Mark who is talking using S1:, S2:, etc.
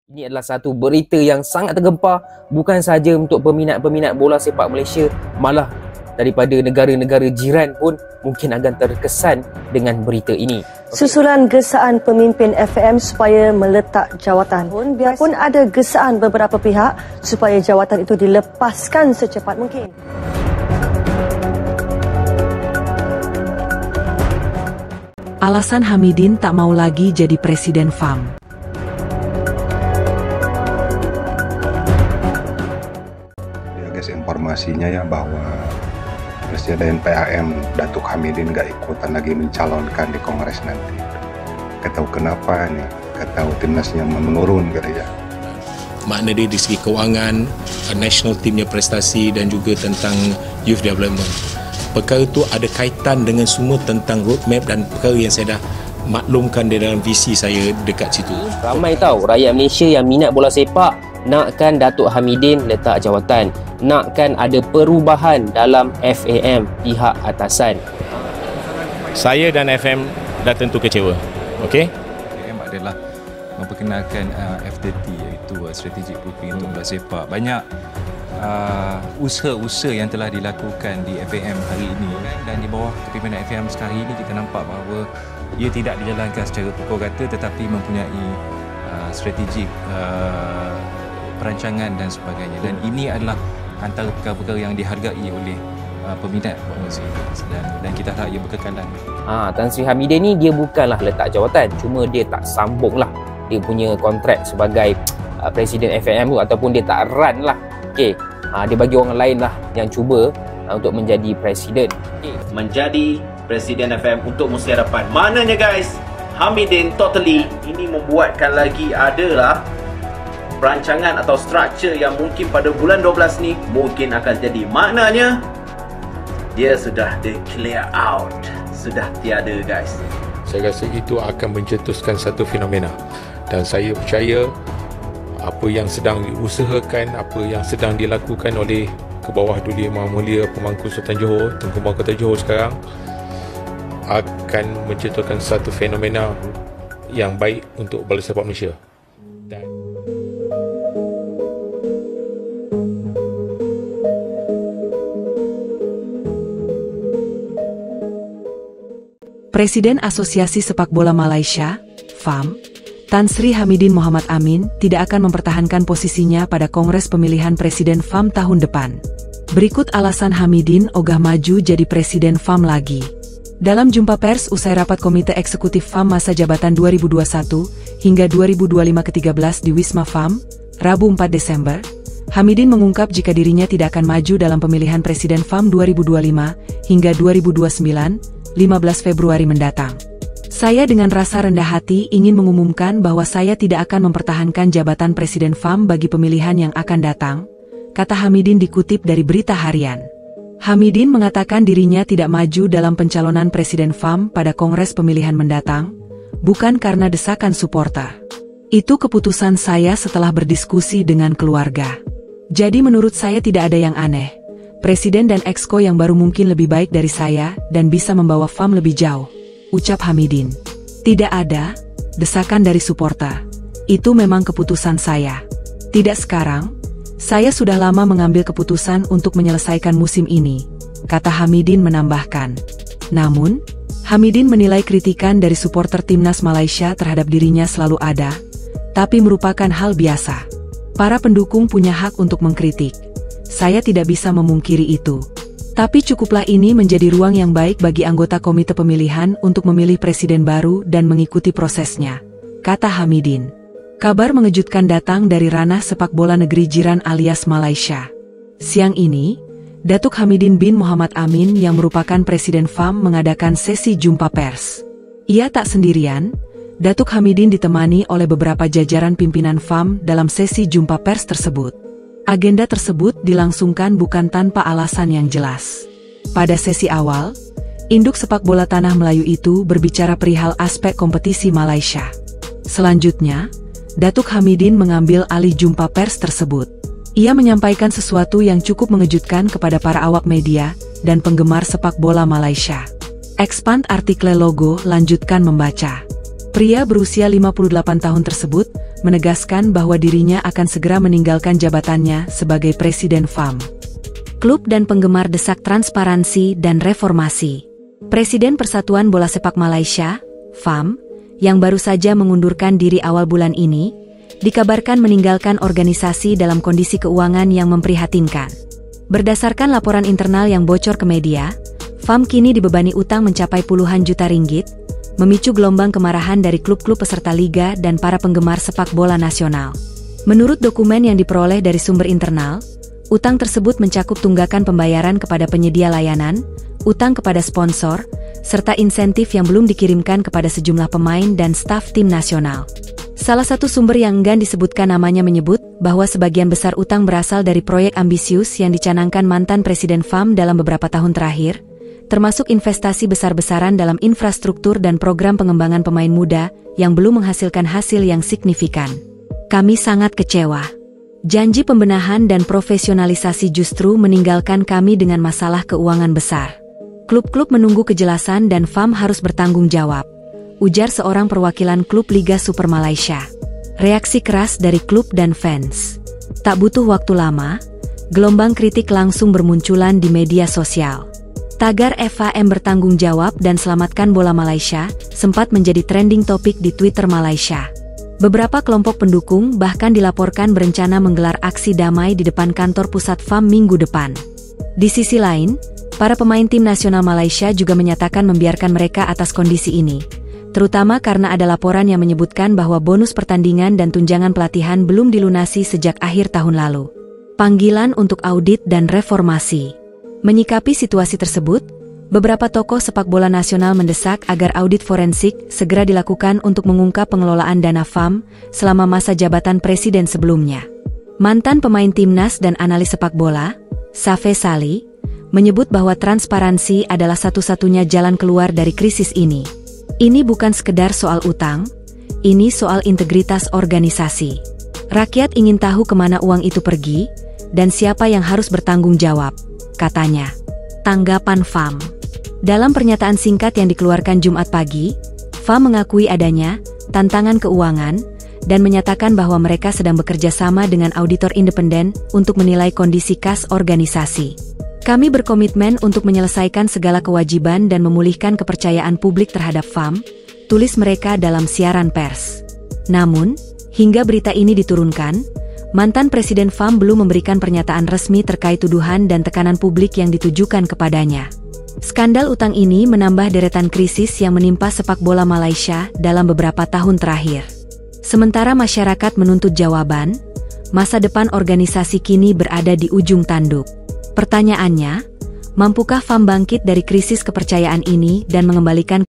S1: Ini adalah satu berita yang sangat tergempar, bukan sahaja untuk peminat-peminat bola sepak Malaysia, malah daripada negara-negara jiran pun mungkin akan terkesan dengan berita ini.
S2: Susulan gesaan pemimpin FAM supaya meletak jawatan pun, biarpun ada gesaan beberapa pihak supaya jawatan itu dilepaskan secepat mungkin.
S3: Alasan Hamidin tak mau lagi jadi Presiden FAM.
S4: Informasinya ya bahwa Presiden PAM Datuk Hamidin gak ikutan lagi mencalonkan di Kongres nanti. Gak tahu kenapa nih, gak tahu timnasnya menurun kali ya.
S5: Makna dia di segi kewangan, national teamnya prestasi dan juga tentang youth development. Perkara itu ada kaitan dengan semua tentang roadmap dan perkara yang saya dah maklumkan di dalam visi saya dekat situ.
S1: Ramai tahu rakyat Malaysia yang minat bola sepak nakkan Datuk Hamidin letak jawatan, nakkan ada perubahan dalam FAM pihak atasan.
S5: Saya dan FM dah tentu kecewa. Okey?
S6: FAM adalah memperkenalkan FTT, iaitu Strategic Blueprint untuk bola sepak. Banyak usaha-usaha yang telah dilakukan di FAM hari ini, dan di bawah kepimpinan FAM sekarang ini kita nampak bahawa ia tidak dijalankan secara pukul rata tetapi mempunyai strategik perancangan dan sebagainya, dan ini adalah antara perkara-perkara yang dihargai oleh peminat bola Malaysia, dan kita harap ia berkekalan.
S1: Tan Sri Hamidin ni dia bukanlah letak jawatan, cuma dia tak sambunglah dia punya kontrak sebagai Presiden FAM tu, ataupun dia tak run lah. Okey, dia bagi orang lain lah yang cuba untuk menjadi presiden.
S7: Menjadi Presiden FAM untuk Musim Hadapan. Maknanya guys, Hamidin totally ini membuatkan lagi adalah perancangan atau struktur yang mungkin pada bulan 12 ni mungkin akan jadi. Maknanya dia sudah declare out, sudah tiada guys.
S8: Saya rasa itu akan mencetuskan satu fenomena, dan saya percaya apa yang sedang diusahakan, apa yang sedang dilakukan oleh Kebawah Duli Yang Maha Mulia Pemangku Sultan Johor, Tengku Mahkota Kota Johor sekarang akan menciptakan satu fenomena yang baik untuk bola sepak Malaysia.
S3: Presiden Asosiasi Sepak Bola Malaysia, FAM, Tan Sri Hamidin Mohamad Amin tidak akan mempertahankan posisinya pada Kongres Pemilihan Presiden FAM tahun depan. Berikut alasan Hamidin ogah maju jadi Presiden FAM lagi. Dalam jumpa pers usai rapat Komite Eksekutif FAM masa jabatan 2021 hingga 2025 ke-13 di Wisma FAM, Rabu 4 Desember, Hamidin mengungkap jika dirinya tidak akan maju dalam pemilihan Presiden FAM 2025 hingga 2029, 15 Februari mendatang. Saya dengan rasa rendah hati ingin mengumumkan bahwa saya tidak akan mempertahankan jabatan Presiden FAM bagi pemilihan yang akan datang, kata Hamidin dikutip dari Berita Harian. Hamidin mengatakan dirinya tidak maju dalam pencalonan Presiden FAM pada Kongres pemilihan mendatang, bukan karena desakan supporter. Itu keputusan saya setelah berdiskusi dengan keluarga. Jadi menurut saya tidak ada yang aneh. Presiden dan Exco yang baru mungkin lebih baik dari saya dan bisa membawa FAM lebih jauh, ucap Hamidin. Tidak ada desakan dari supporter. Itu memang keputusan saya. Tidak sekarang, saya sudah lama mengambil keputusan untuk menyelesaikan musim ini, kata Hamidin menambahkan. Namun, Hamidin menilai kritikan dari supporter timnas Malaysia terhadap dirinya selalu ada, tapi merupakan hal biasa. Para pendukung punya hak untuk mengkritik. Saya tidak bisa memungkiri itu. Tapi cukuplah ini menjadi ruang yang baik bagi anggota komite pemilihan untuk memilih presiden baru dan mengikuti prosesnya, kata Hamidin. Kabar mengejutkan datang dari ranah sepak bola negeri jiran alias Malaysia. Siang ini, Datuk Hamidin bin Mohamad Amin yang merupakan Presiden FAM mengadakan sesi jumpa pers. Ia tak sendirian, Datuk Hamidin ditemani oleh beberapa jajaran pimpinan FAM dalam sesi jumpa pers tersebut. Agenda tersebut dilangsungkan bukan tanpa alasan yang jelas. Pada sesi awal, induk sepak bola tanah Melayu itu berbicara perihal aspek kompetisi Malaysia. Selanjutnya, Datuk Hamidin mengambil alih jumpa pers tersebut. Ia menyampaikan sesuatu yang cukup mengejutkan kepada para awak media dan penggemar sepak bola Malaysia. Expand artikel logo lanjutkan membaca. Pria berusia 58 tahun tersebut menegaskan bahwa dirinya akan segera meninggalkan jabatannya sebagai Presiden FAM. Klub dan penggemar desak transparansi dan reformasi. Presiden Persatuan Bola Sepak Malaysia, FAM, yang baru saja mengundurkan diri awal bulan ini, dikabarkan meninggalkan organisasi dalam kondisi keuangan yang memprihatinkan. Berdasarkan laporan internal yang bocor ke media, FAM kini dibebani utang mencapai puluhan juta ringgit, memicu gelombang kemarahan dari klub-klub peserta liga dan para penggemar sepak bola nasional. Menurut dokumen yang diperoleh dari sumber internal, utang tersebut mencakup tunggakan pembayaran kepada penyedia layanan, utang kepada sponsor, serta insentif yang belum dikirimkan kepada sejumlah pemain dan staf tim nasional. Salah satu sumber yang enggan disebutkan namanya menyebut bahwa sebagian besar utang berasal dari proyek ambisius yang dicanangkan mantan Presiden FAM dalam beberapa tahun terakhir, termasuk investasi besar-besaran dalam infrastruktur dan program pengembangan pemain muda yang belum menghasilkan hasil yang signifikan. Kami sangat kecewa. Janji pembenahan dan profesionalisasi justru meninggalkan kami dengan masalah keuangan besar. Klub-klub menunggu kejelasan dan FAM harus bertanggung jawab, ujar seorang perwakilan klub Liga Super Malaysia. Reaksi keras dari klub dan fans. Tak butuh waktu lama, gelombang kritik langsung bermunculan di media sosial. Tagar FAM bertanggung jawab dan selamatkan bola Malaysia sempat menjadi trending topik di Twitter Malaysia. Beberapa kelompok pendukung bahkan dilaporkan berencana menggelar aksi damai di depan kantor pusat FAM minggu depan. Di sisi lain, para pemain tim nasional Malaysia juga menyatakan membiarkan mereka atas kondisi ini, terutama karena ada laporan yang menyebutkan bahwa bonus pertandingan dan tunjangan pelatihan belum dilunasi sejak akhir tahun lalu. Panggilan untuk audit dan reformasi. Menyikapi situasi tersebut, beberapa tokoh sepak bola nasional mendesak agar audit forensik segera dilakukan untuk mengungkap pengelolaan dana FAM selama masa jabatan presiden sebelumnya. Mantan pemain timnas dan analis sepak bola, Safe Sali, menyebut bahwa transparansi adalah satu-satunya jalan keluar dari krisis ini. Ini bukan sekedar soal utang, ini soal integritas organisasi. Rakyat ingin tahu kemana uang itu pergi, dan siapa yang harus bertanggung jawab, katanya. Tanggapan FAM. Dalam pernyataan singkat yang dikeluarkan Jumat pagi, FAM mengakui adanya tantangan keuangan dan menyatakan bahwa mereka sedang bekerja sama dengan auditor independen untuk menilai kondisi kas organisasi. Kami berkomitmen untuk menyelesaikan segala kewajiban dan memulihkan kepercayaan publik terhadap FAM, tulis mereka dalam siaran pers. Namun, hingga berita ini diturunkan, mantan Presiden FAM belum memberikan pernyataan resmi terkait tuduhan dan tekanan publik yang ditujukan kepadanya. Skandal utang ini menambah deretan krisis yang menimpa sepak bola Malaysia dalam beberapa tahun terakhir. Sementara masyarakat menuntut jawaban, masa depan organisasi kini berada di ujung tanduk. Pertanyaannya, mampukah FAM bangkit dari krisis kepercayaan ini dan mengembalikan